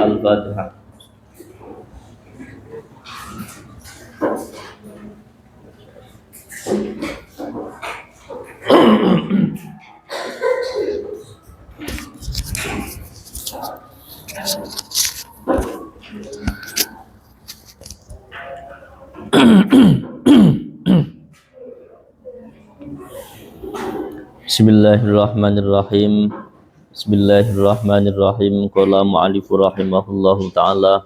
Al-Fatihah. Bismillahirrahmanirrahim. Bismillahirrahmanirrahim. Qala mu'allifu rahimahullahu ta'ala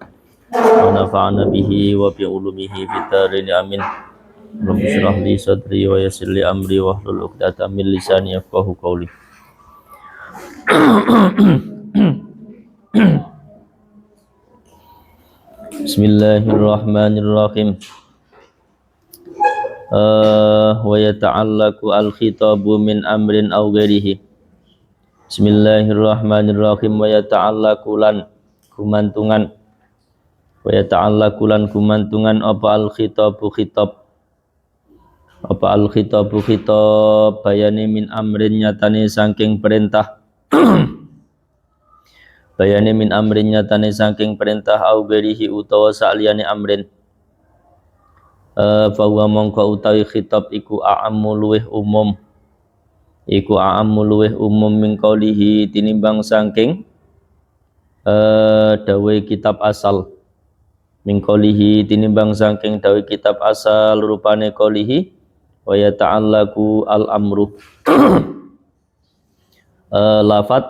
wa nafa'ana bihi wa bi ulumihi fitarini amin. Rabbi syrah li sadri wa yassir li amri wa hlul 'uqdatam min lisani yafqahu qawli. Bismillahirrahmanirrahim. Wa yata'allaku al-khitabu min amrin aw ghairihi. Bismillahirrahmanirrahim. Wa yata'allaku lan kumantungan apa al-khitabu khitab, apa al-khitabu khitab bayani min amrin nyatane saking perintah bayani min amrin nyatane saking perintah au ghairihi utawa saliyane amrin. Fahuwa mongko utawi khitab iku a'ammu luweh umum, min qaulihi tinimbang saking dawe kitab asal, min qaulihi tinimbang saking dawe kitab asal rupane qaulihi wa yata'allaku al-amru. Lafat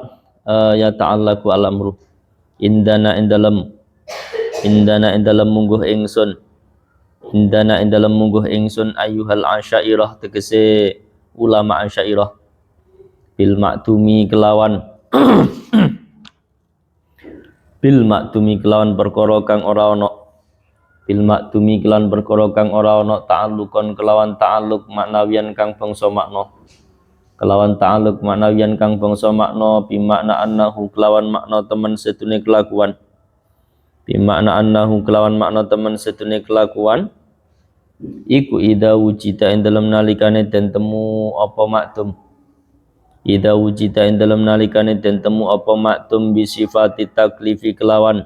yata'allaku al-amru indana indalam mungguh ingsun ayyuhal asyairah tegese ulama asyairah bil maktumi kelawan perkara kang ora ana ta'alluqan kelawan ta'alluq maknawiyan kang bangsa makna bi makna annahu kelawan makna temen setune kelakuan iku ida wujita ing dalem nalikane den temu apa maktum bi sifati taklifi kelawan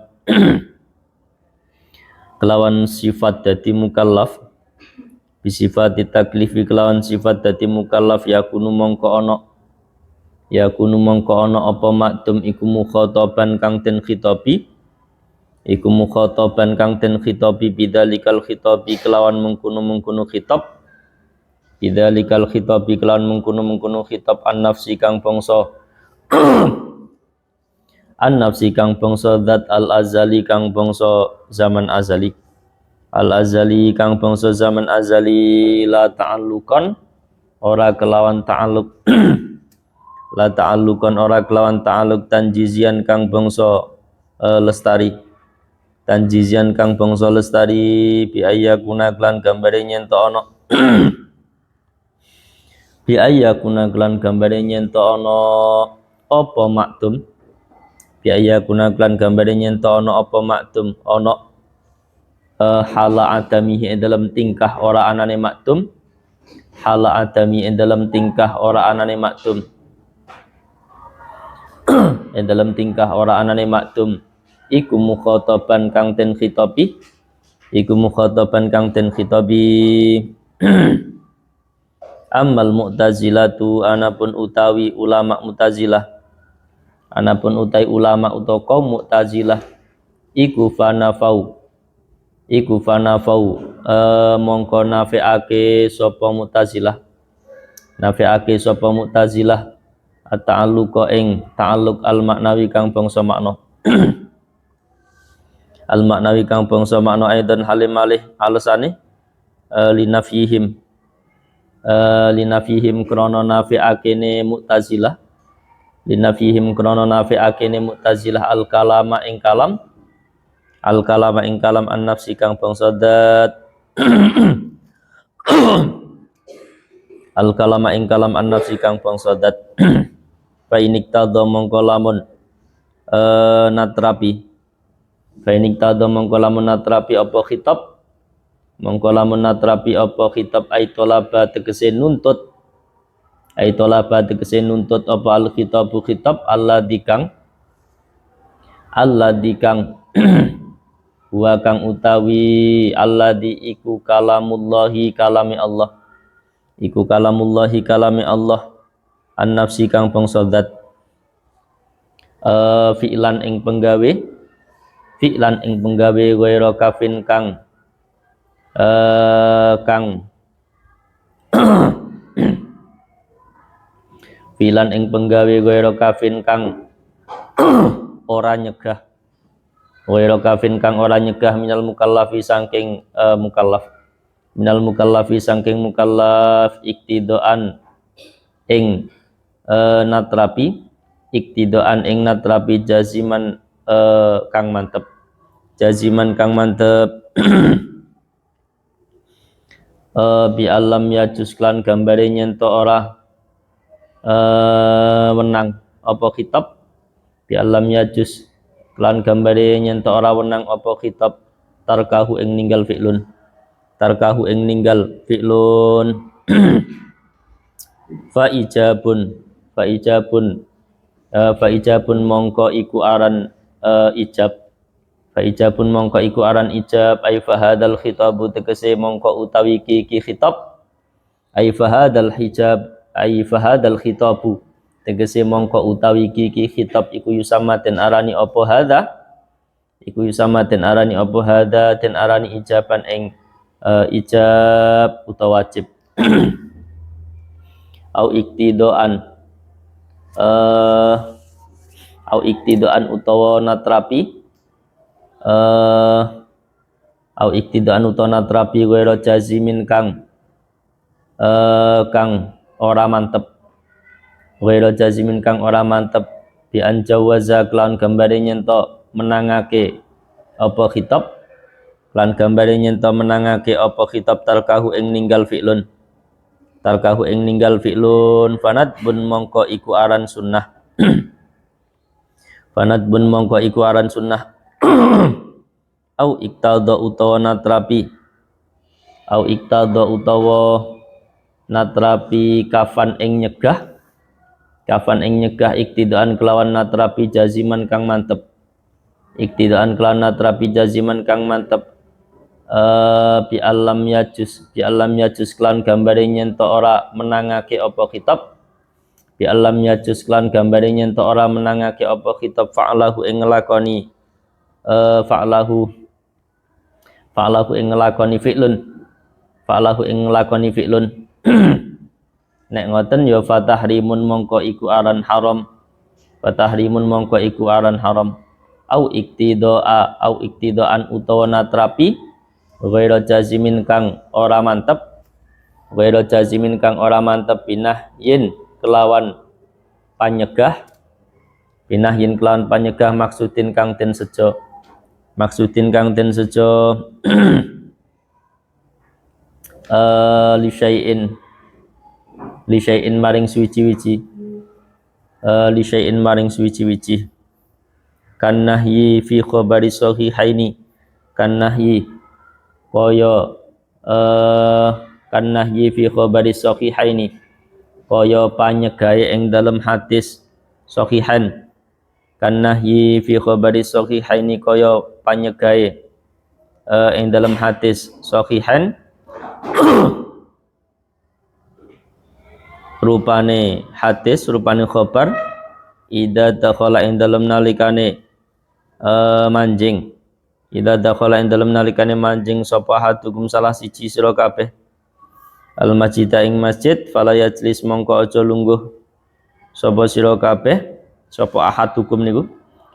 sifat dadi mukallaf bi sifati taklifi kelawan sifat dadi mukallaf yakunu mongko ana apa maktum iku mukhataban kang den khitabi bidzalikal khitabi kelawan mengkono khitab an-nafsi kang bangsa zat al-azali kang bangsa zaman azali la ta'alluqan ora kelawan ta'alluq tanjizian kang bangsa lestari bi ayyakuna klan gambare nyento ana apa maktum ana hala adamihi ing dalam tingkah ora anane maktum iku mukhataban kang den khitabi ammal mu'tazilatu anapun utawi ulama mu'tazilah utawa kaum mu'tazilah iku fanafau mongko nafi'ake sapa mu'tazilah at-ta'alluqa ing ta'alluq al-maknawi kang bangsa makna aidan halim malih alasane linafyihim linafihim krono nafi'akene Mu'tazilah, linafihim krono nafi'akene Mu'tazilah al kalama ing kalam, al kalama ing kalam an nafsi kang bangsa dat al kalama ing kalam an nafsi kang bangsa dat fa iniktada mongko lamun natrapi, fa iniktada mongko lamun natrapi apa khitab, mongko lamun natrapi apa khitab ay tolaba tegese nuntut, ay tolaba tegese nuntut apa al khitabu khitab alladzi kang wa kang utawi alladzi iku kalamullahi kalami Allah, iku kalamullahi kalami Allah an nafsi kang bangsa zat fi'lan ing penggawe, fi'lan ing penggawe ghairu kafin kang fi'lan ing penggawe ghairu kafin kang ora nyegah, ghairu kafin kang ora nyegah minal mukallafi saking mukallaf, minal mukallafi saking mukallaf iktidoan ing natrapi, iktidoan ing natrapi jaziman kang mantep, jaziman kang mantep bi alam ya jusklan gambare nyento ora wenang apa khitab, bi alam ya jus klan gambare nyento ora wenang apa khitab tarkahu ing ninggal fi'lun, tarkahu ing ninggal fi'lun fa ijabun, fa ijabun fa ijabun mongko iku aran ijab, fa ijabun mongko iku aran ijab ay fahadal khitabu tegese mongko utawi iki khitab, ay fahadal hijab ay fahadal khitabu tegese mongko utawi iki khitab iku yusama den arani apa hadza, iku yusama den arani apa hadza, den arani ijaban ing ijab utawa wajib au iktidoan au iktidoan utawa natrapi au iktidoan utawa natrapi ghairu jazimin kang ora mantep, ghairu jazimin kang ora mantep bi an jawaza klan gambare nyento menangake apa khitab, lan gambare nyento menangake apa khitab tarkahu ing ninggal fi'lun, tarkahu ing ninggal fi'lun fanat bun mongko iku aran sunnah fanat bun mongko iku aran sunnah au iktada utawa natrapi, au iktada utawa natrapi kafan ing nyegah, kafan ing nyegah iktidaan kelawan natrapi jaziman kang mantep, iktidaan kelawan natrapi jaziman kang mantep bi alam yajus, bi alam yajus klan gambare nyento ora menangake apa khitab, bi alam yajus klan gambare nyento ora menangake apa khitab fa'lahu ing nglakoni fa'lahu ing nglakoni fi'lun, fa'lahu ing nglakoni fi'lun nek ngoten ya fatahrimun mongko iku aran haram, fatahrimun mongko iku aran haram au iktidoan utawa natrapi ghairu jazimin kang ora mantep, ghairu jazimin kang ora mantep binah yin kelawan panyegah, binah yin kelawan panyegah maksudin kang den sejo, maksudin kang den sejo li syai'in maring suwi-wiji, li syai'in maring suwi-wiji kan nahyi fi khabari sahihaini, kan nahyi kaya kan nahyi fi khabari sahihaini kaya panyegahe ing dalam hadis sahihan, kan nahyi fi khabari sahihaini kaya panyegahe ing dalam hadis sahihan rupane hadis, rupane khabar ida dakhala ing dalam nalikane manjing, ida dakhala ing dalam nalikane manjing sapa hadukum salah siji sira kabeh al masjida ing masjid fala yajlis mongko aja lungguh sapa sira kabeh, sapa ahadukum niku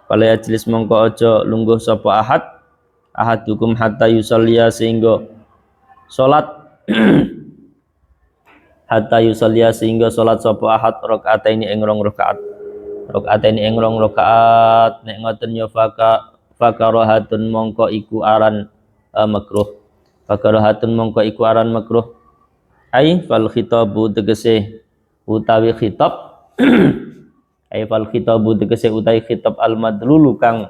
fala yajlis mongko aja lungguh sapa ahadukum hatta yusalliya sehingga salat hatta yusalliya sehingga salat sapa ahad rakaataini ing rong rakaat nek ngoten ya fakarahatun mongko iku aran makruh ai fal khitabu tegese utawi khitab ai fal khitabu tegese utawi khitab al madlulu kang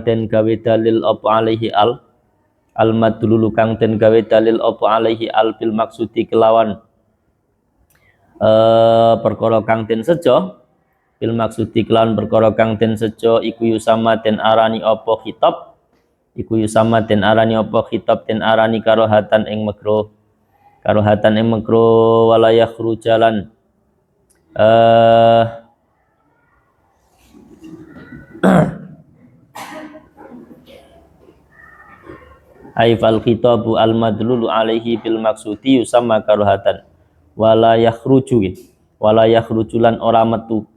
den gawe dalil apa alaihi al madlulu kang den gawe dalil apa alaihi al bil maksudi kelawan perkara kang den sejo bil maksudi kelawan perkara kang den sejo iku yusama den arani apa khitab den arani karohatan ing makruh walayah rujalan aifal khitabu al madlulu alaihi bil maksudi yusamma karohatan walayah rujulan ora metu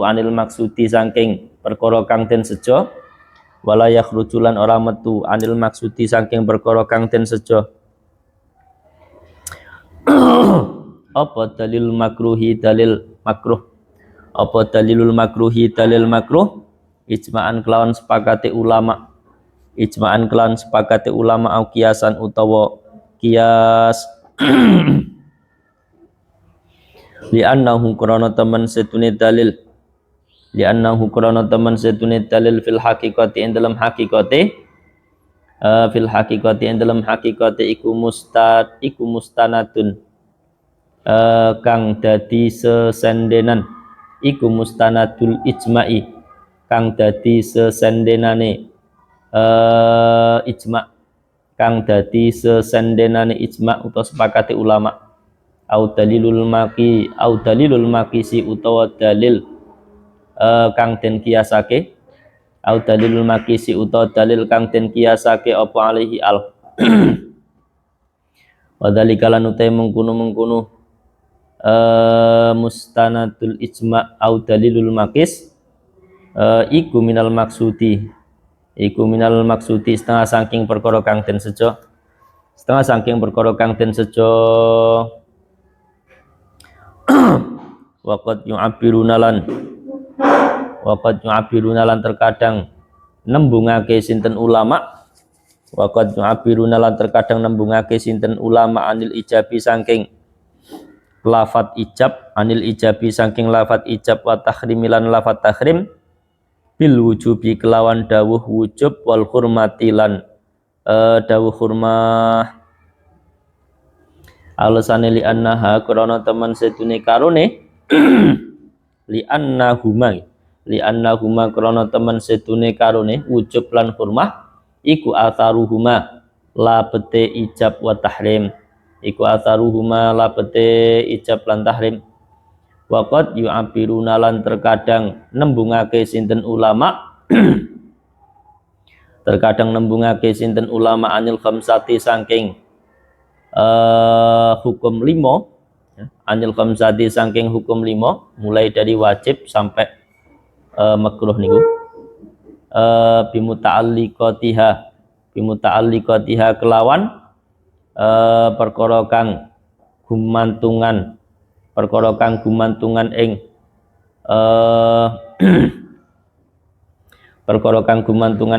anil maksudi saking perkara kang den sejo apa dalil makruhi dalil makruh ijma'an kelawan sepakate ulama au kiasan utawa kias li'annahu krana temen setune dalil fil haqiqati ing dalam hakikate iku mustanadun kang dadi sesendenan iku mustanadul ijma'i kang dadi sesendenane ijma utawa sepakate ulama au dalilul maqisi utawa dalil kang den kiasake apa alaihi al wadhalika lan utai mengkuno mustanadul ijma au dalilul maqis iku minal maksudi setengah saking perkara kang den sejo waqad yu'abbiruna lan terkadang nembungake sinten ulama anil ijabi saking lafat ijab wa tahrimilan lafat tahrim bil wujubi kelawan dawuh wujub wal hurmati lan dawuh hurmah alasane li annaha krana teman setune karone li annahuma krana teman setune karone wujub lan hurmah iku atharuhuma labete ijab wa tahrim waqad yu'abiruna lan terkadang nembungake sinten ulama anil khamsati saking hukum 5 mulai dari wajib sampai makruh niku bimuta'alliqatiha kelawan perkara kang gumantungan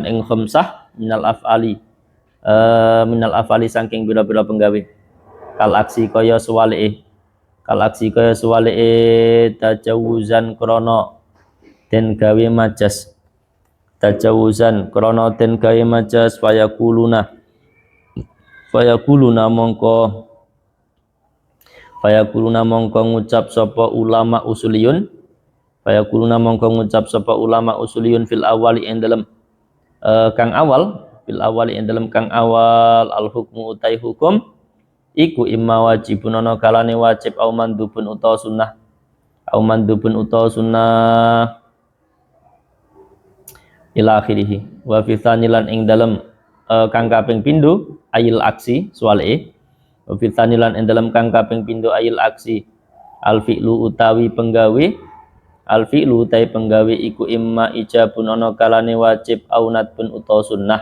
ing khamsah minal afali saking bira-bira penggawe kal aksi kaya suwale tajawuzan krana den gawe majas fayakuluna mongko ngucap sapa ulama usuliyun fil awali ing dalem kang awal al hukmu utai hukum iku imma wajibun ana kalane wajib au mandubun utawa sunnah ila akhirih wa fi tsanilan ing dalem kang kaping pindho ayil aksi suwale wa fi tsanilan ing dalem kang kaping pindho ayil aksi al fi'lu utawi penggawe iku imma ijabun ana kalane wajib au nadbun utawa sunnah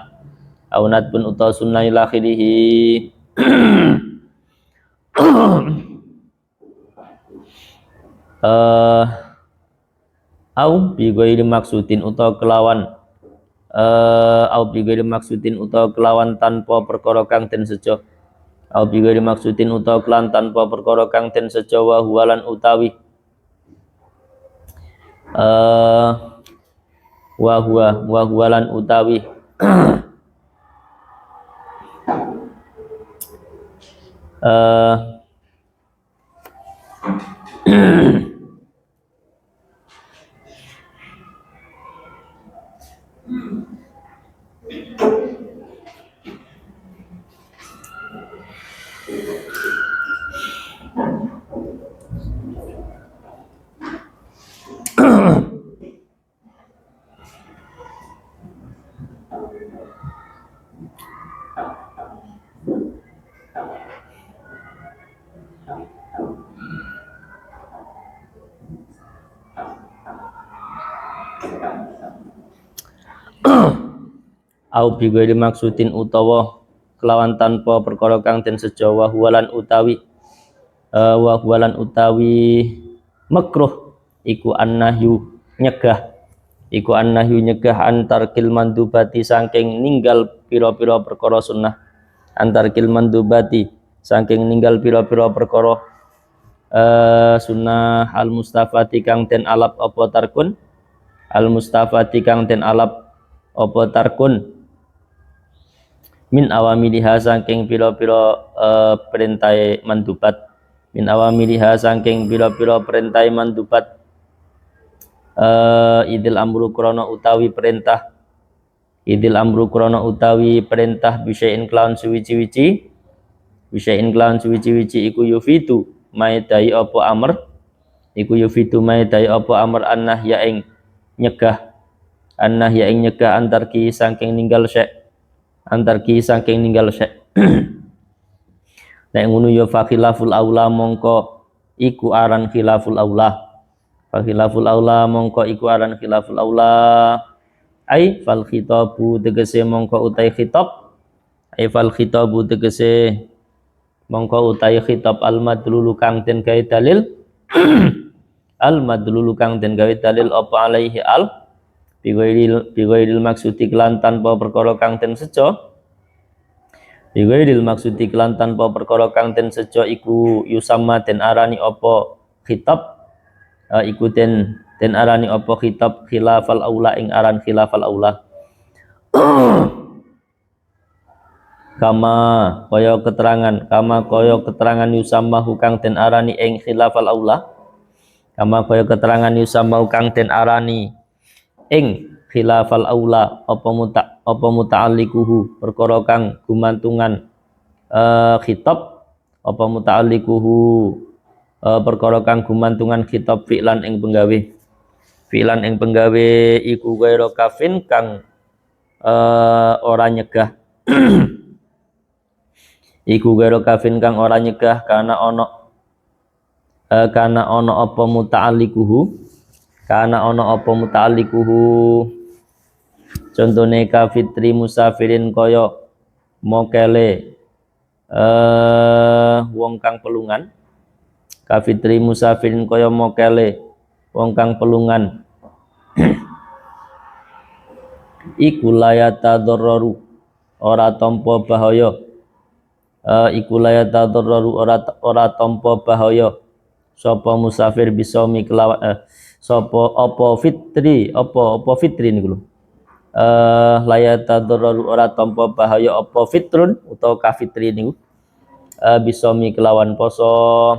ila akhirih Au bi ghairi maksudin utawa kelawan au bi ghairi maksudin utawa kelawan tanpa perkara kang den sejo au bi ghairi maksudin utawa kelawan tanpa perkara kang den sejo wa huwalan utawi wa huwalan utawi au bi ghairi maksudin utawa kelawan tanpa perkara kang den sejo wa huwalan utawi makruh iku annahyu nyegah antar kil mandubati saking ninggal pira-pira perkara sunnah antar kil mandubati saking ninggal pira-pira perkara sunnah al mustafati kang den alap apa tarkun min awamiliha saking pira-pira perintahe mandubat idil amru krana utawi perintah bisain kelawan suwici-wici iku yufitu maedai apa amr annahya ing nyegah antarki saking ninggal syek nek ngono ya fa khilaful aula mongko iku aran khilaful aula ai fal khitabu tegese mongko utai khitab al madlulu kang den gawe dalil apa alaihi al bighairil maksudi kelan tanpa perkara kang den sejo iku yusamma den arani apa khitab iku den arani apa khitab khilafal aula ing aran khilafal aula kama kaya keterangan yusamma kang den arani ing khilafal aula ing khilafal aula apa muta'allikuhu perkara kang gumantungan khitab perkara kang gumantungan khitab fi'lan ing penggawe iku ghairu kafin kang ora nyegah karena ono apa muta'allikuhu contone kafitri musafirin kaya mokele wong kang pelungan iku layata darraru ora tampa bahaya sapa musafir bisa miklawan sapa apa fitri niku lho layata darraru ora tampa bahaya apa fitrun utawa kafitri niku bisa miklawan poso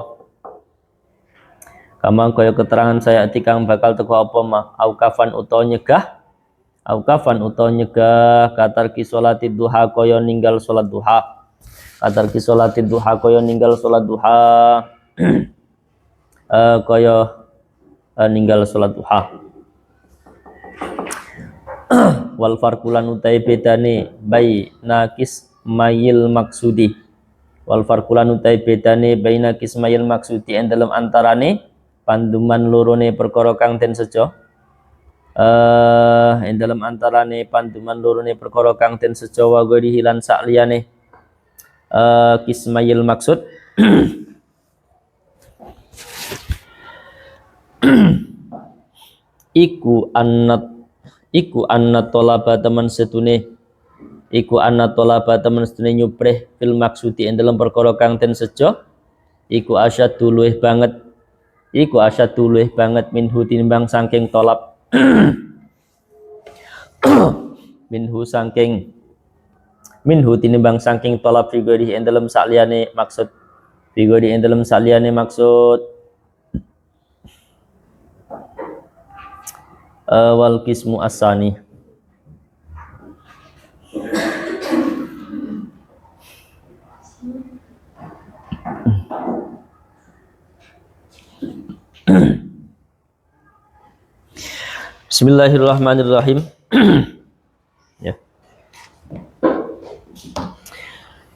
kama kaya keterangan saya tikang bakal teko apa mah aukafan utawa nyegah katar ki salatid duha kaya ninggal salat duha ninggal salat duha wal farqulan utai bedane baina kismayil maksudi ing dalem antarane panduman lorone perkara kang den sejo ing dalem antarane panduman lorone perkara kang den sejo wa ghairi hilan sakliyane Kismayil maksud iku annat tolaba teman setune iku annat tolaba teman setune nyupreh fil maksudi ing dalam perkara kang ten sejo iku asyaddu luwih banget minhu tinimbang saking tolab minhu tinimbang saking tolab figuri ing dalam sakliyane maksud wal qismu asani. Bismillahirrahmanirrahim. Ya.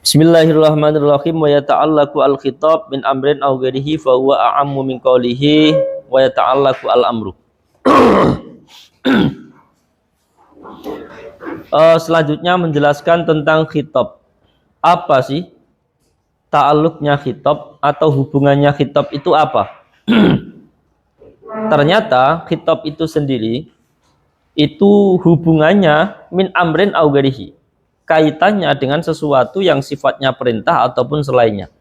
Bismillahirrahmanirrahim. Wa yata'allaqu al-khitab min amrin aw ghairihi fa huwa a'ammu min qawlihi wa yata'allaqu al-amru. Selanjutnya menjelaskan tentang khitab. Apa sih ta'alluqnya khitab atau hubungannya khitab itu apa? Ternyata khitab itu sendiri itu hubungannya min amrin au ghairihi, kaitannya dengan sesuatu yang sifatnya perintah ataupun selainnya.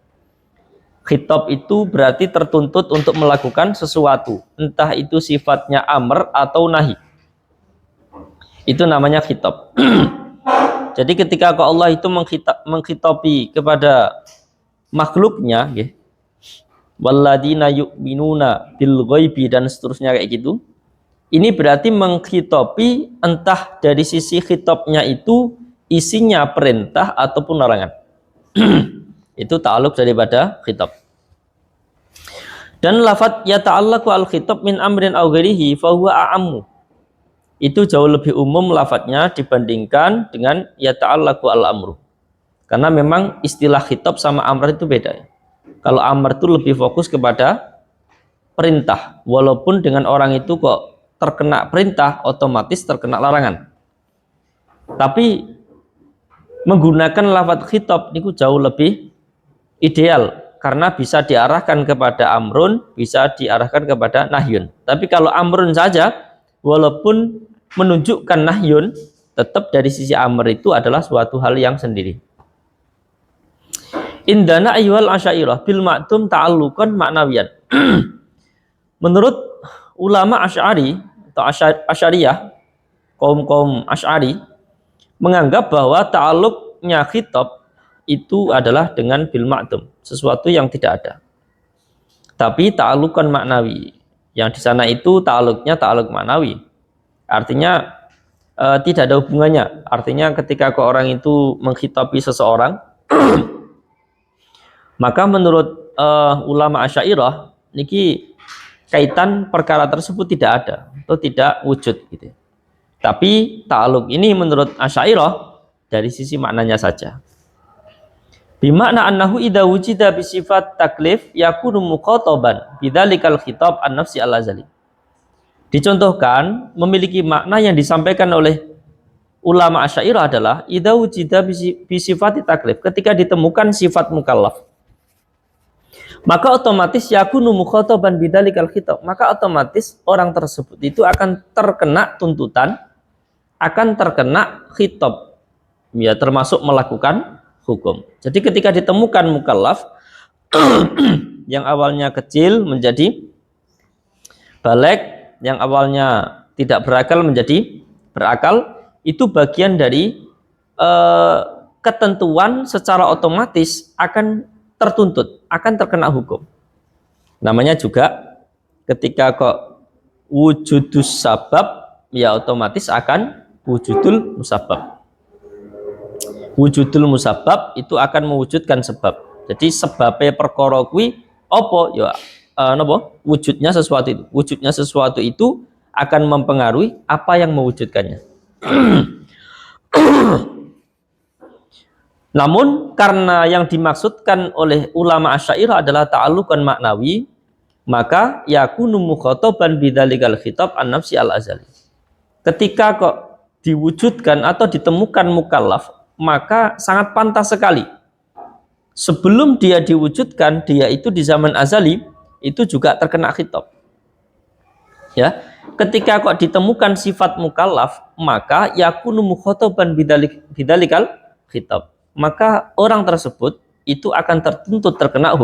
Khitab itu berarti tertuntut untuk melakukan sesuatu, entah itu sifatnya amr atau nahi. Itu namanya khitab. Jadi ketika Allah itu menghitabi kepada makhluknya, walladzina yu'minuna bil ghaibi dan seterusnya kayak gitu, ini berarti menghitabi entah dari sisi khitabnya itu isinya perintah ataupun larangan. Itu ta'alluq daripada khitab. Dan lafadz yata'allaqu al-khitab min amrin aw ghairihi fa huwa a'ammu. Itu jauh lebih umum lafadznya dibandingkan dengan yata'allaqu al-amru. Karena memang istilah khitab sama amr itu beda ya. Kalau amr itu lebih fokus kepada perintah, walaupun dengan orang itu kok terkena perintah otomatis terkena larangan. Tapi menggunakan lafadz khitab itu jauh lebih ideal karena bisa diarahkan kepada amrun, bisa diarahkan kepada nahyun. Tapi kalau amrun saja walaupun menunjukkan nahyun, tetap dari sisi amr itu adalah suatu hal yang sendiri. Indana ayyuhal asy'ariyah bil ma'tum ta'alluqan ma'nawiyan. Menurut ulama Asy'ari atau Asy'ariyah, kaum Asy'ari menganggap bahwa ta'alluqnya khitab itu adalah dengan bil ma'tum, sesuatu yang tidak ada. Tapi ta'alluqan maknawi. Yang di sana itu ta'alluqnya ta'alluq maknawi. Artinya tidak ada hubungannya. Artinya ketika orang itu menghitabi seseorang maka menurut ulama Asy'ariyah niki kaitan perkara tersebut tidak ada atau tidak wujud gitu. Tapi ta'alluq ini menurut Asy'ariyah dari sisi maknanya saja. Bimakna annahu idza wujida bi sifat taklif yakunu muqataban bidzalikal khitab an-nafsi al-azali. Dicontohkan memiliki makna yang disampaikan oleh ulama Asy'ariyah adalah idza wujida bi sifat taklif, ketika ditemukan sifat mukallaf. Maka otomatis yakunu mukhataban bidzalikal khitab, maka otomatis orang tersebut itu akan terkena tuntutan, akan terkena khitab, ya termasuk melakukan hukum. Jadi ketika ditemukan mukallaf yang awalnya kecil menjadi baligh, yang awalnya tidak berakal menjadi berakal, itu bagian dari ketentuan secara otomatis akan tertuntut, akan terkena hukum. Namanya juga ketika kok wujudus sabab, ya otomatis akan wujudul musabab. Wujudul musabab itu akan mewujudkan sebab. Jadi sebabnya perkara kuwi apa? Ya napa? Wujudnya sesuatu itu. Wujudnya sesuatu itu akan mempengaruhi apa yang mewujudkannya. Namun karena yang dimaksudkan oleh ulama Asy'ariyah adalah ta'alluqan maknawi, maka yakunu mukhataban bidzalikal khitab an-nafsi al-azali. Ketika kok diwujudkan atau ditemukan mukallaf, maka sangat pantas sekali sebelum dia diwujudkan, dia itu di zaman azali itu juga terkena khitab. Ya, ketika kok ditemukan sifat mukallaf, maka yakunu mukhataban bidalikal khitab. Maka orang tersebut itu akan tertuntut terkena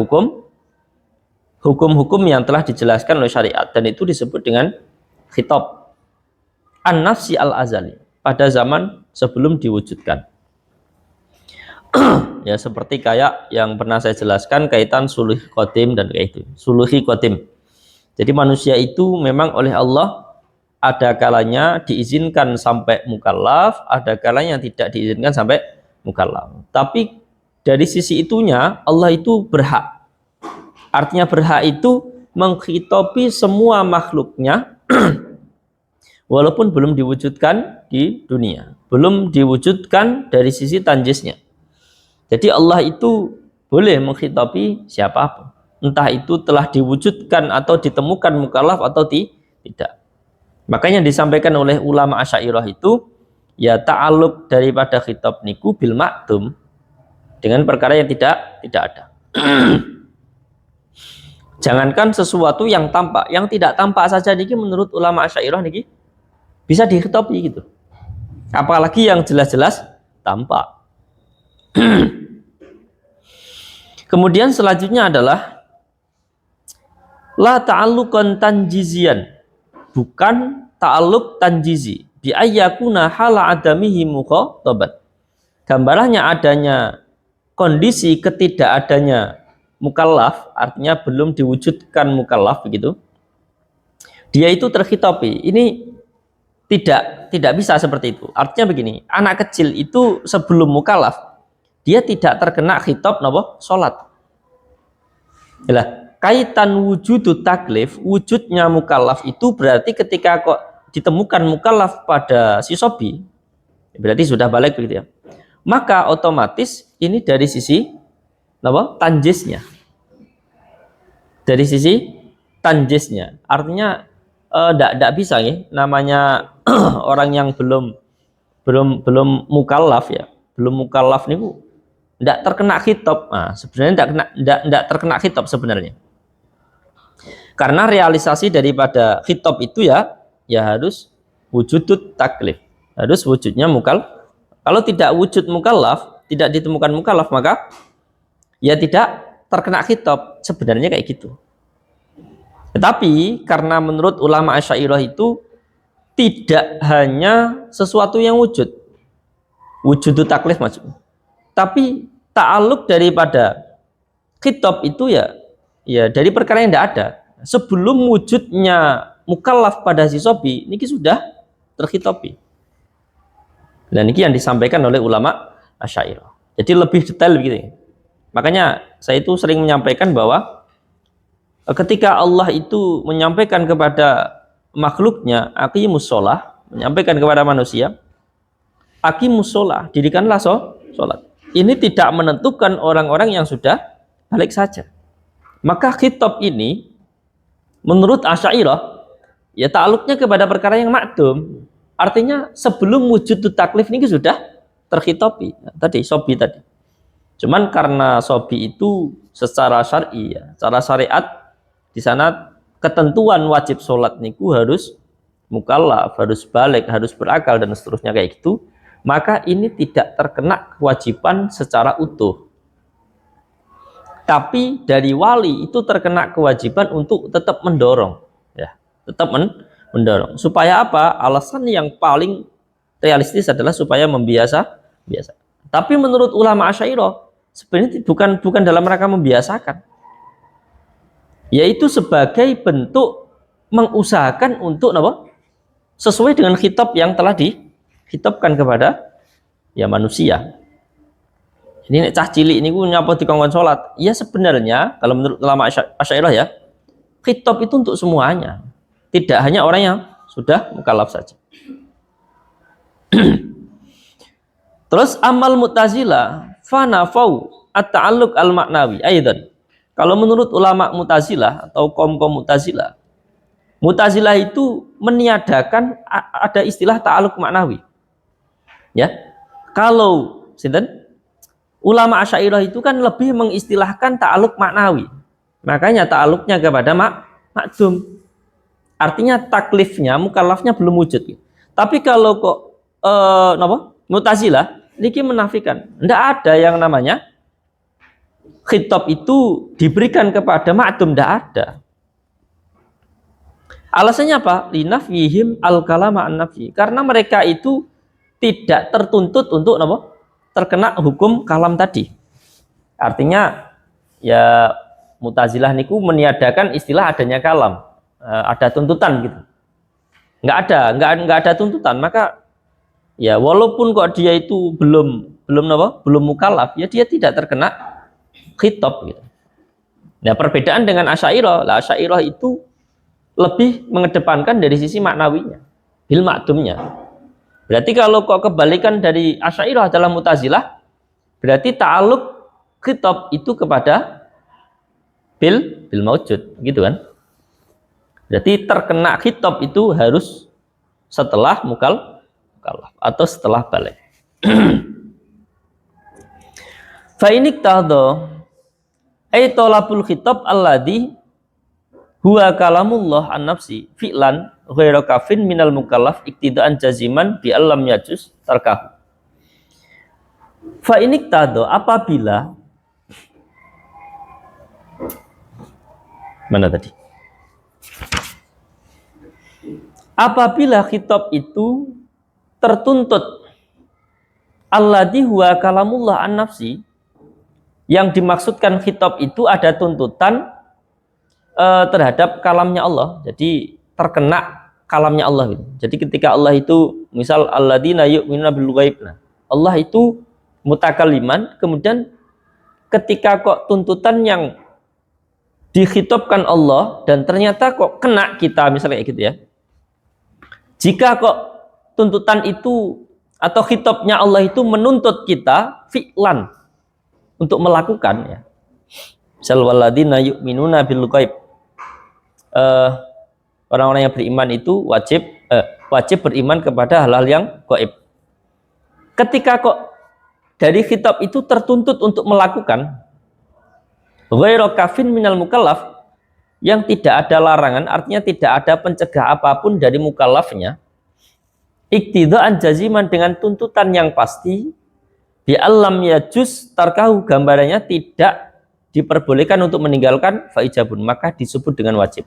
hukum-hukum yang telah dijelaskan oleh syariat, dan itu disebut dengan khitab an-nafsi al-azali pada zaman sebelum diwujudkan. Ya, seperti kayak yang pernah saya jelaskan kaitan suluh qadim dan kayak itu. Suluhi qadim. Jadi manusia itu memang oleh Allah ada kalanya diizinkan sampai mukallaf, ada kalanya tidak diizinkan sampai mukallaf. Tapi dari sisi itunya Allah itu berhak. Artinya berhak itu menghitopi semua makhluknya walaupun belum diwujudkan di dunia, belum diwujudkan dari sisi tanjisnya. Jadi Allah itu boleh menghitopi siapapun, entah itu telah diwujudkan atau ditemukan mukallaf atau tidak. Makanya disampaikan oleh ulama Asy'ariyah itu ya ta'alluq daripada khitab niku bil ma'dum, dengan perkara yang tidak ada. Jangankan sesuatu yang tampak, yang tidak tampak saja niki menurut ulama Asy'ariyah niki bisa dikhitopi gitu. Apalagi yang jelas-jelas tampak. Kemudian selanjutnya adalah la ta'alluqan tanjizian, bukan ta'alluq tanjizi bi ayyakuna hala adamihi mukhataban. Gambarannya adanya kondisi ketidakadanya mukallaf, artinya belum diwujudkan mukallaf begitu. Dia itu terkhitabi. Ini tidak bisa seperti itu. Artinya begini, anak kecil itu sebelum mukallaf dia tidak terkena khitab napa? Salat. Lah, kaitan wujudu taklif, wujudnya mukallaf itu berarti ketika kok ditemukan mukallaf pada si sobi, berarti sudah balik begitu ya. Maka otomatis ini dari sisi napa? Tanjisnya. Dari sisi tanjisnya. Artinya tidak bisa ya, namanya orang yang belum mukallaf ya, belum mukallaf niku tidak terkena khitab. Nah, sebenarnya tidak terkena khitab sebenarnya. Karena realisasi daripada khitab itu ya harus wujudut taklif. Harus wujudnya mukallaf. Kalau tidak wujud mukallaf, tidak ditemukan mukallaf, maka ya tidak terkena khitab. Sebenarnya kayak gitu. Tetapi karena menurut ulama Asy'ariyah itu tidak hanya sesuatu yang wujudut taklif maksudnya. Tapi ta'aluk daripada khitab itu ya dari perkara yang tidak ada. Sebelum wujudnya mukallaf pada si sobi, ini sudah terkhitabi. Dan ini yang disampaikan oleh ulama Asy'ariyah. Jadi lebih detail begitu. Makanya saya itu sering menyampaikan bahwa ketika Allah itu menyampaikan kepada makhluknya aqimus shalah, menyampaikan kepada manusia aqimus shalah, dirikanlah salat. Ini tidak menentukan orang-orang yang sudah balik saja. Maka khitab ini menurut Asy'ariyah ya ta'aluknya kepada perkara yang ma'dum. Artinya sebelum wujud taklif ini sudah terkhitabi. Tadi sobi tadi. Cuman karena sobi itu secara syar'i ya, secara syariat di sana ketentuan wajib sholat niku harus mukallaf, harus balik, harus berakal dan seterusnya kayak gitu. Maka ini tidak terkena kewajiban secara utuh. Tapi dari wali itu terkena kewajiban untuk tetap mendorong, ya, tetap mendorong. Supaya apa? Alasan yang paling realistis adalah supaya biasa. Tapi menurut ulama Asy'ariyah sebenarnya bukan dalam rangka membiasakan, yaitu sebagai bentuk mengusahakan untuk apa? Sesuai dengan khitab yang telah dikhitabkan kepada ya manusia. Ini cah cilik ini nyapa dikongkon sholat. Ya sebenarnya kalau menurut ulama Asy'ariyah ya, khitab itu untuk semuanya, tidak hanya orang yang sudah mukallaf saja. Terus amal Mu'tazilah fanafau at-ta'alluq al-maknawi aidan. Kalau menurut ulama Mu'tazilah atau kaum Mu'tazilah, Mu'tazilah itu meniadakan ada istilah ta'alluq maknawi. Ya. Kalau sinten? Ulama Asy'ariyah itu kan lebih mengistilahkan ta'aluk maknawi. Makanya ta'aluknya kepada makdum. Artinya taklifnya, mukallafnya belum wujud. Tapi kalau kok Mu'tazilah niki menafikan, tidak ada yang namanya khitab itu diberikan kepada makdum, tidak ada. Alasannya apa? Linafyihim al-kalama an-nafyi. Karena mereka itu tidak tertuntut untuk terkena hukum kalam tadi. Artinya ya Mu'tazilah niku meniadakan istilah adanya kalam. Ada tuntutan gitu. Nggak ada tuntutan, maka ya walaupun kok dia itu belum mukallaf, ya dia tidak terkena khitab gitu. Nah, perbedaan dengan Asy'ariyah, Asy'ariyah itu lebih mengedepankan dari sisi maknawinya, bil makdumnya. Berarti kalau kok kebalikan dari Asy'ariyah adalah Mu'tazilah, berarti ta'aluk khitab itu kepada bil maujud, gitu kan? Berarti terkena khitab itu harus setelah mukallaf atau setelah balik. Fa iniktadha ay talabul khitab alladhi huwa kalamullah an nafsi fi'lan ghairu kafin minal mukallaf iktidaan jaziman bi allam yajuz tarkah. Fa iniktadha apabila mana tadi? Apabila khitab itu tertuntut alladhi huwa kalamullah an nafsi, yang dimaksudkan khitab itu ada tuntutan terhadap kalamnya Allah. Jadi terkena kalamnya Allah gitu. Jadi ketika Allah itu misal alladzina yu'minuna bil ghaib. Allah itu mutakalliman, kemudian ketika kok tuntutan yang dikhitabkan Allah dan ternyata kok kena kita misalnya gitu ya. Jika kok tuntutan itu atau khitabnya Allah itu menuntut kita fi'lan untuk melakukan ya. Misal walladzina yu'minuna bil ghaib. Orang-orang yang beriman itu wajib beriman kepada hal-hal yang gaib. Ketika kok dari khitab itu tertuntut untuk melakukan ghairu kafin minal mukallaf, yang tidak ada larangan, artinya tidak ada pencegah apapun dari mukallafnya, iktidaan jaziman dengan tuntutan yang pasti, bi alam yajuz tarkahu, gambarannya tidak diperbolehkan untuk meninggalkan faijabun, maka disebut dengan wajib.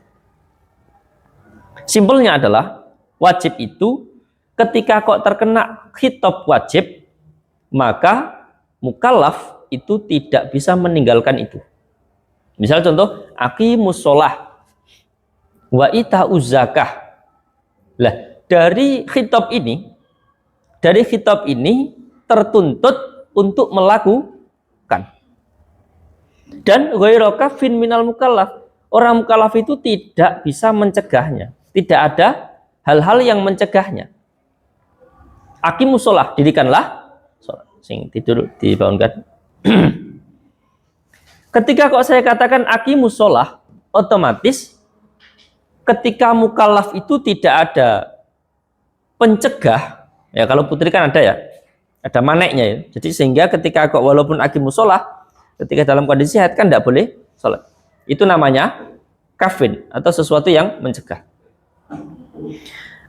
Simpelnya adalah wajib itu ketika kok terkena khitab wajib, maka mukallaf itu tidak bisa meninggalkan itu. Misal contoh, aqimus sholah wa ita'uz zakah. Lah, dari khitab ini tertuntut untuk melakukan. Dan ghairu kafin minal mukallaf, orang mukallaf itu tidak bisa mencegahnya. Tidak ada hal-hal yang mencegahnya. Aqimus sholah, dirikanlah sholat. Sing tidur dibangunkan. Ketika kok saya katakan aqimus sholah, otomatis ketika mukallaf itu tidak ada pencegah, ya kalau putri kan ada ya, ada maneknya ya. Jadi sehingga ketika kok walaupun aqimus sholah, ketika dalam kondisi haid kan tidak boleh sholat. Itu namanya kafin atau sesuatu yang mencegah.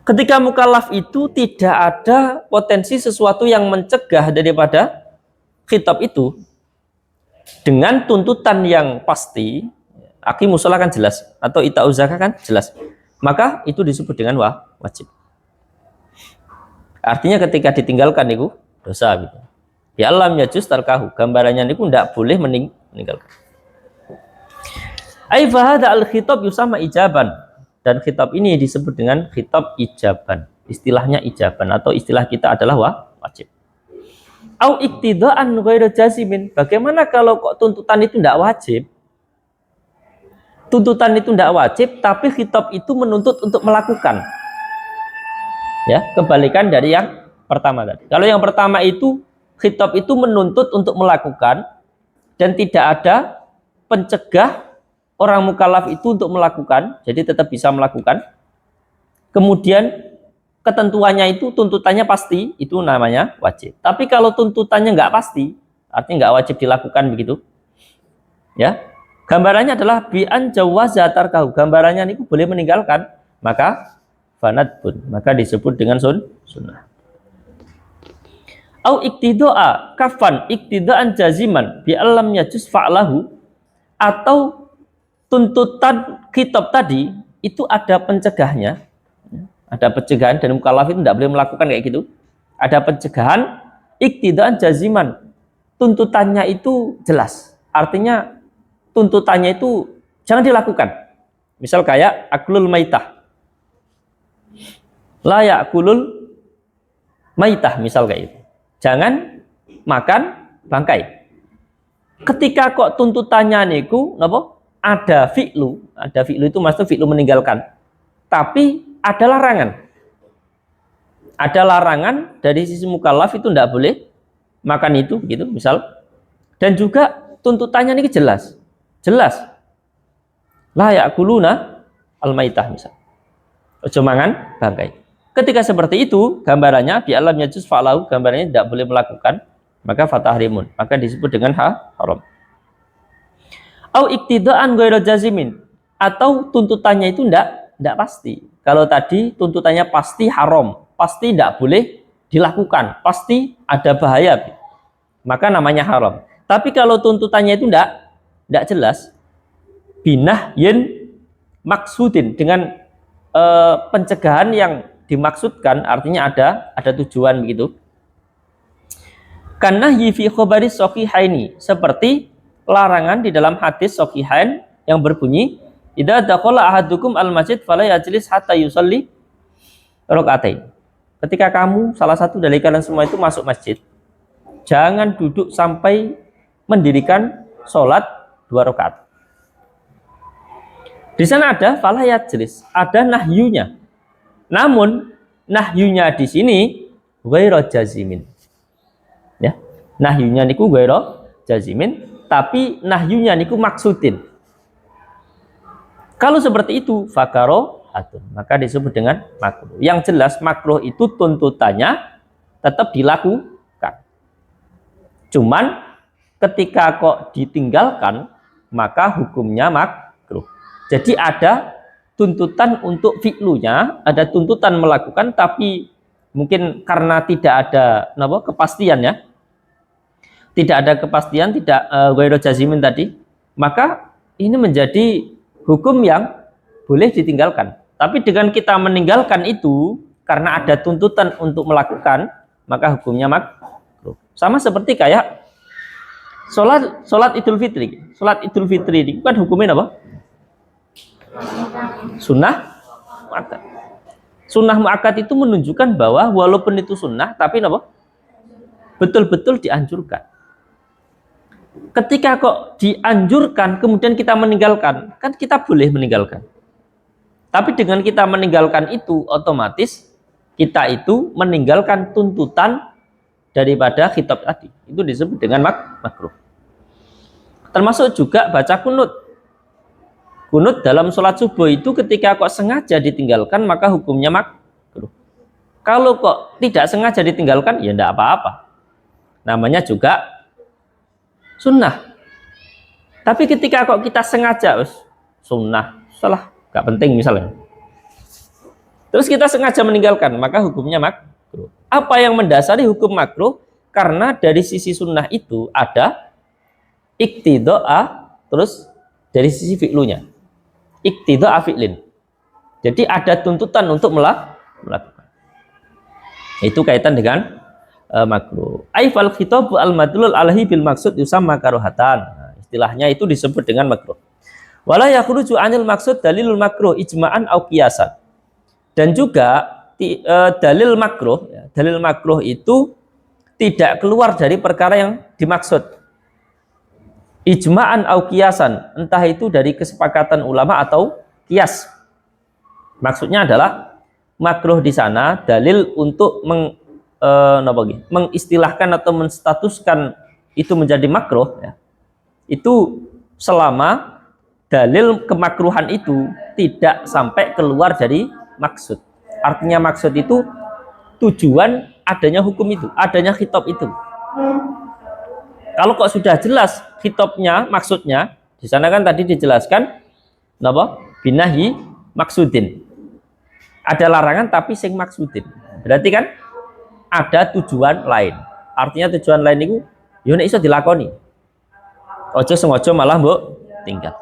Ketika mukallaf itu tidak ada potensi sesuatu yang mencegah daripada khitab itu, dengan tuntutan yang pasti, aqimus shalah kan jelas, atau ita'uz zakah kan jelas, maka itu disebut dengan wajib. Artinya ketika ditinggalkan itu dosa gitu. Ya alam yajuz tarkahu, gambarannya itu tidak boleh meninggalkan. Ai fahada al-khitab yusama ijaban, dan khitab ini disebut dengan khitab ijaban. Istilahnya ijaban atau istilah kita adalah wajib. Au iktidaan ghairu jazimin. Bagaimana kalau kok tuntutan itu tidak wajib? Tuntutan itu tidak wajib, tapi khitab itu menuntut untuk melakukan. Ya, kebalikan dari yang pertama tadi. Kalau yang pertama itu khitab itu menuntut untuk melakukan dan tidak ada pencegah orang mukallaf itu untuk melakukan, jadi tetap bisa melakukan. Kemudian ketentuannya itu tuntutannya pasti, itu namanya wajib. Tapi kalau tuntutannya nggak pasti, artinya nggak wajib dilakukan begitu. Ya, gambarannya adalah bi'an jawaza tarkahu, gambarannya niku boleh meninggalkan, maka fanadbun, maka disebut dengan sunnah. Au iktidoa kafan iktidaan jaziman bi'alam yajuz fa'lahu, atau tuntutan kitab tadi itu ada pencegahnya, ada pencegahan, dan mukallaf itu tidak boleh melakukan kayak gitu. Ada pencegahan iktidaan jaziman, tuntutannya itu jelas, artinya tuntutannya itu jangan dilakukan. Misal kayak aklul maitah, la yakulul maitah, misal kayak itu, jangan makan bangkai. Ketika kok tuntutannya niku napa? Ada fi'lu itu maksudnya fi'lu meninggalkan. Tapi ada larangan. Ada larangan dari sisi mukallaf itu tidak boleh makan itu gitu, misal. Dan juga tuntutannya ini jelas. Jelas. La yakuluna al-maitah, misal. Ojo mangan bangkai. Ketika seperti itu, gambarannya di alam yajuz fa'lahu, gambarannya tidak boleh melakukan, maka fatahrimun, maka disebut dengan haram. Au iktidaan ghairu jazimin, atau tuntutannya itu tidak pasti. Kalau tadi tuntutannya pasti haram, pasti tidak boleh dilakukan, pasti ada bahaya, maka namanya haram. Tapi kalau tuntutannya itu tidak jelas, binahyin maksudin, dengan pencegahan yang dimaksudkan, artinya ada tujuan begitu. Karena yifi khobaris sohihaini, seperti larangan di dalam hadis sohihain yang berbunyi, idza dakhala ahadukum al-masjid fala yajlis hatta yusalli rakaatain. Ketika kamu, salah satu dari kalian semua itu masuk masjid, jangan duduk sampai mendirikan sholat 2 rakaat. Di sana ada fala yajlis, ada nahyunya. Namun nahyunya di sini ghairu jazimin. Ya, nahyunya niku ghairu jazimin, tapi nahyunya niku maksudin. Kalau seperti itu fakaro atun, maka disebut dengan makruh. Yang jelas makruh itu tuntutannya tetap dilakukan. Cuman ketika kok ditinggalkan, maka hukumnya makruh. Jadi ada tuntutan untuk fi'lunya, ada tuntutan melakukan, tapi mungkin karena tidak ada kepastian, ya. Tidak ada kepastian, tidak ghairu jazimin tadi, maka ini menjadi hukum yang boleh ditinggalkan. Tapi dengan kita meninggalkan itu karena ada tuntutan untuk melakukan, maka hukumnya makruh. Sama seperti kayak sholat Idul Fitri. Sholat Idul Fitri itu kan hukumnya apa? Sunnah muakkad. Sunnah muakkad itu menunjukkan bahwa walaupun itu sunnah, tapi apa? Betul-betul dianjurkan. Ketika kok dianjurkan kemudian kita meninggalkan, kan kita boleh meninggalkan. Tapi dengan kita meninggalkan itu, otomatis kita itu meninggalkan tuntutan daripada khitab tadi. Itu disebut dengan makruh. Termasuk juga baca kunut. Kunut dalam sholat subuh itu ketika kok sengaja ditinggalkan, maka hukumnya makruh. Kalau kok tidak sengaja ditinggalkan, ya tidak apa-apa. Namanya juga sunnah. Tapi ketika kok kita sengaja, sunnah, salah, gak penting misalnya, terus kita sengaja meninggalkan, maka hukumnya makruh. Apa yang mendasari hukum makruh? Karena dari sisi sunnah itu ada iktidoa, terus dari sisi fi'lunya iktidoa fi'lin. Jadi ada tuntutan untuk melakukan. Itu kaitan dengan makruh. Aifal khitabu al-madlul alaihi bil maksud yusamma karuhatan. Nah, istilahnya itu disebut dengan makruh. Wala yakhruju anil maksud dalilul makruh ijma'an au qiyasan. Dan juga dalil makruh itu tidak keluar dari perkara yang dimaksud. Ijma'an au qiyasan, entah itu dari kesepakatan ulama atau qiyas. Maksudnya adalah makruh di sana dalil untuk mengistilahkan atau menstatuskan itu menjadi makruh, ya. Itu selama dalil kemakruhan itu tidak sampai keluar dari maksud. Artinya maksud itu tujuan adanya hukum itu, adanya khitab itu. Kalau kok sudah jelas hitopnya, maksudnya, di sana kan tadi dijelaskan, apa? Binahi maksudin. Ada larangan tapi sing maksudin. Berarti kan ada tujuan lain. Artinya tujuan lain itu yo nek iso dilakoni. Ojo sengaja malah mbok tinggal.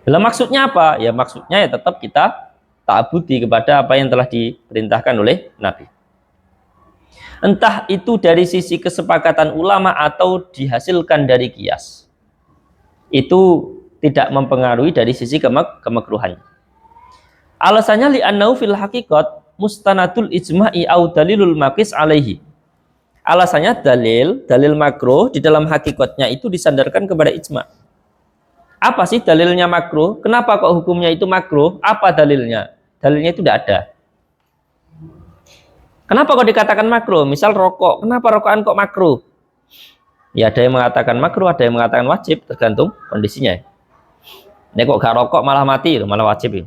Dalam maksudnya apa? Ya maksudnya ya tetap kita ta'abudi kepada apa yang telah diperintahkan oleh Nabi. Entah itu dari sisi kesepakatan ulama atau dihasilkan dari kias. Itu tidak mempengaruhi dari sisi kemakruhan. Alasannya li'annahu fil haqiqat mustanadul ijma'i au dalilul maqis alaihi. Alasannya dalil makruh di dalam hakikatnya itu disandarkan kepada ijma'. Apa sih dalilnya makruh? Kenapa kok hukumnya itu makruh? Apa dalilnya? Dalilnya itu tidak ada. Kenapa kok dikatakan makruh? Misal rokok, kenapa rokokan kok makruh? Ya ada yang mengatakan makruh, ada yang mengatakan wajib, tergantung kondisinya. Ini kok gak rokok malah mati, malah wajib.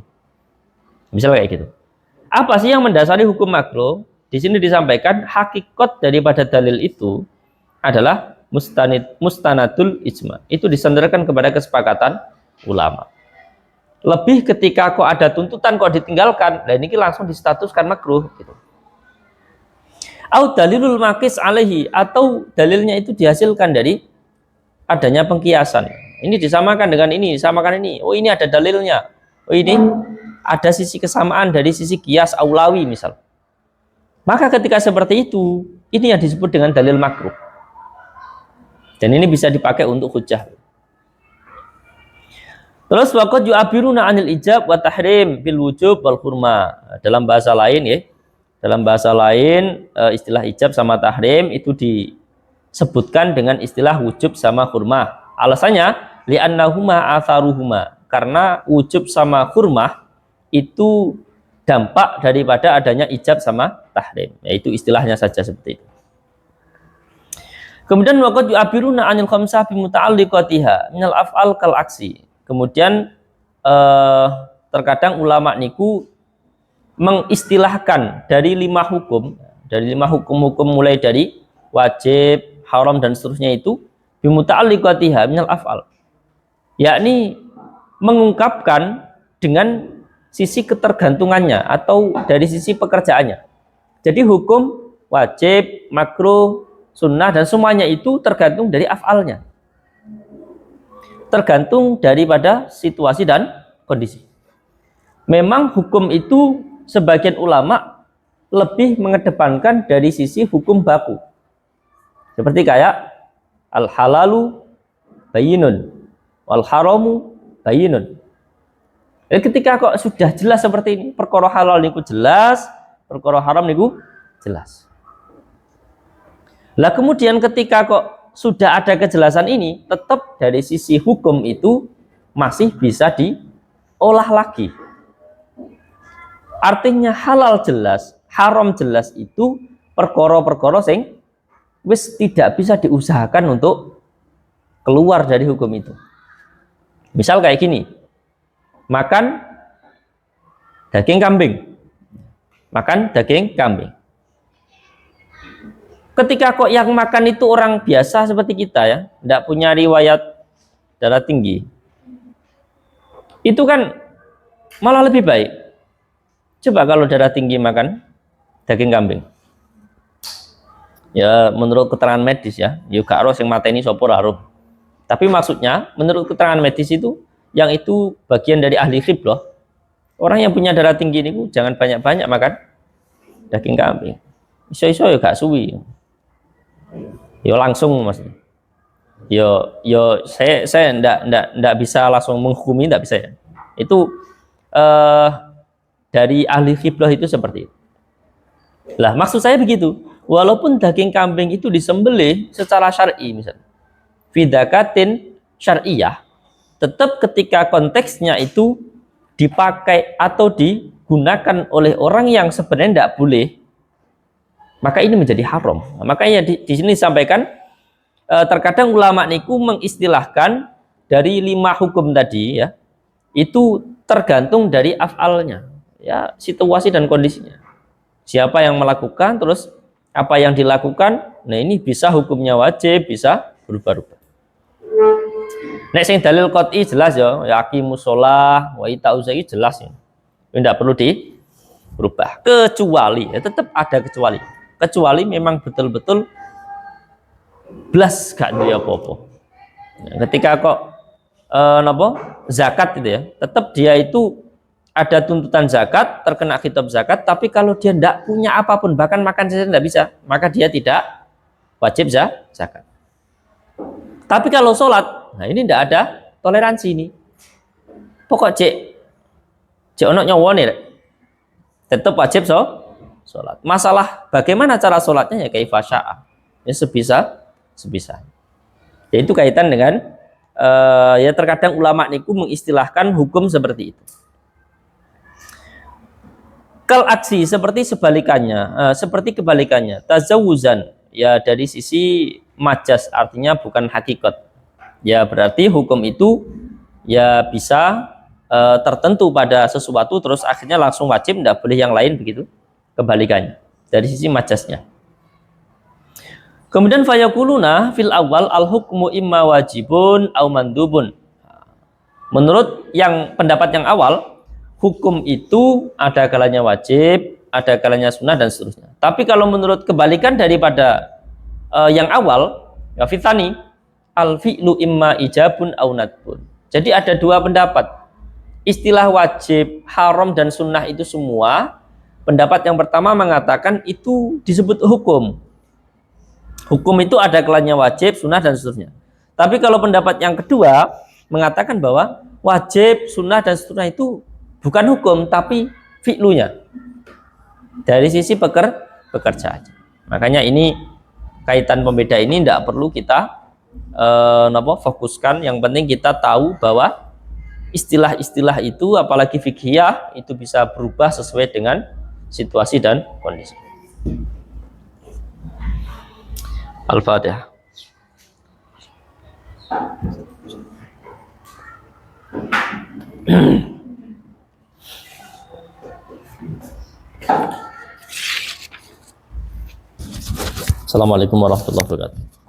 Misal kayak gitu. Apa sih yang mendasari hukum makruh? Di sini disampaikan hakikat daripada dalil itu adalah mustanadul ijma. Itu disandarkan kepada kesepakatan ulama. Lebih ketika kok ada tuntutan kok ditinggalkan, dan ini langsung distatuskan makruh gitu. Au dalilul maqis alaihi, atau dalilnya itu dihasilkan dari adanya pengkiasan. Ini disamakan dengan ini, disamakan ini. Oh ini ada dalilnya. Oh ini ada sisi kesamaan dari sisi kias aulawi misal. Maka ketika seperti itu, ini yang disebut dengan dalil makruh. Dan ini bisa dipakai untuk hujjah. Terus waqad yu'abiruna 'anil ijab wa tahrim bil wujub wal hurma. Dalam bahasa lain ya. Dalam bahasa lain istilah ijab sama tahrim itu disebutkan dengan istilah wujub sama hurmah. Alasannya li'annahuma atharuhuma. Karena wujub sama hurmah itu dampak daripada adanya ijab sama tahrim. Yaitu istilahnya saja seperti itu. Kemudian waqad yu'abiruna 'anil khamsah bi muta'alliqatiha minal af'al kal aksi. Kemudian terkadang ulama niku mengistilahkan dari 5 hukum, dari 5 hukum-hukum mulai dari wajib, haram dan seterusnya itu bi muta'alliqatiha minal af'al. Yakni mengungkapkan dengan sisi ketergantungannya atau dari sisi pekerjaannya. Jadi hukum wajib, makruh, sunnah dan semuanya itu tergantung dari af'alnya. Tergantung daripada situasi dan kondisi. Memang hukum itu sebagian ulama lebih mengedepankan dari sisi hukum baku. Seperti kayak al-halalu bayyinun wal haramu bayyinun. Jadi ketika kok sudah jelas seperti ini, perkara halal niku jelas, perkara haram niku jelas. Lah kemudian ketika kok sudah ada kejelasan ini, tetap dari sisi hukum itu masih bisa diolah lagi. Artinya halal jelas, haram jelas itu perkara-perkara sing wis tidak bisa diusahakan untuk keluar dari hukum itu. Misal kayak gini, makan daging kambing. Makan daging kambing. Ketika kok yang makan itu orang biasa seperti kita ya, tidak punya riwayat darah tinggi, itu kan malah lebih baik. Coba kalau darah tinggi makan daging kambing, ya menurut keterangan medis ya, juga harus yang mateni sopor harum. Tapi maksudnya menurut keterangan medis itu, yang itu bagian dari ahli khibrah. Orang yang punya darah tinggi ini jangan banyak-banyak makan daging kambing. Iso-iso ya gak suwi. Yo langsung maksudnya. Yo saya ndak bisa langsung menghukumi, ndak bisa ya. Itu dari ahli khibrah itu seperti itu. Lah maksud saya begitu. Walaupun daging kambing itu disembelih secara syar'i misalnya, fidakatin syar'iyah, tetap ketika konteksnya itu dipakai atau digunakan oleh orang yang sebenarnya tidak boleh, maka ini menjadi haram. Nah, makanya di sini disampaikan terkadang ulama niku mengistilahkan dari 5 hukum tadi ya, itu tergantung dari af'alnya, ya situasi dan kondisinya. Siapa yang melakukan, terus apa yang dilakukan. Nah ini bisa hukumnya wajib, bisa berubah-ubah. Nek sing dalil qat'i jelas ya, yaqimus shalah wa ita'uz zakat jelas ya. Tidak perlu berubah, kecuali ya tetap ada kecuali. Kecuali memang betul-betul blas gak duwe apa-apa. Nah, ketika kok zakat gitu ya, tetap dia itu ada tuntutan zakat, terkena khitab zakat, tapi kalau dia tidak punya apapun, bahkan makan saja tidak bisa, maka dia tidak wajib zakat. Tapi kalau sholat, nah ini tidak ada toleransi ini. Pokok cek ono nyawa nih, tetap wajib sholat. Masalah bagaimana cara sholatnya ya kayak fasya'a, ya sebisa. Ya itu kaitan dengan ya terkadang ulama niku mengistilahkan hukum seperti itu. Kal aksi seperti kebalikannya, tazawuzan ya dari sisi majas artinya bukan hakikat. Ya berarti hukum itu ya bisa tertentu pada sesuatu terus akhirnya langsung wajib, tidak boleh yang lain begitu. Kebalikannya dari sisi majasnya. Kemudian fayakuluna fil awal al hukmu imma wajibun au mandubun. Menurut yang pendapat yang awal, hukum itu ada kalanya wajib, ada kalanya sunnah dan seterusnya. Tapi kalau menurut kebalikan daripada yang awal, ya fitani al fi'lu imma ijabun au nadbun. Jadi ada dua pendapat. Istilah wajib, haram dan sunnah itu semua, pendapat yang pertama mengatakan itu disebut hukum. Hukum itu ada kalanya wajib, sunnah dan seterusnya. Tapi kalau pendapat yang kedua mengatakan bahwa wajib, sunnah dan seterusnya itu bukan hukum tapi fi'lunya. Dari sisi bekerja aja. Makanya ini kaitan pembeda ini tidak perlu kita fokuskan. Yang penting kita tahu bahwa istilah-istilah itu apalagi fiqhiyah itu bisa berubah sesuai dengan situasi dan kondisi. Al-Fatihah. Assalamualaikum warahmatullahi wabarakatuh.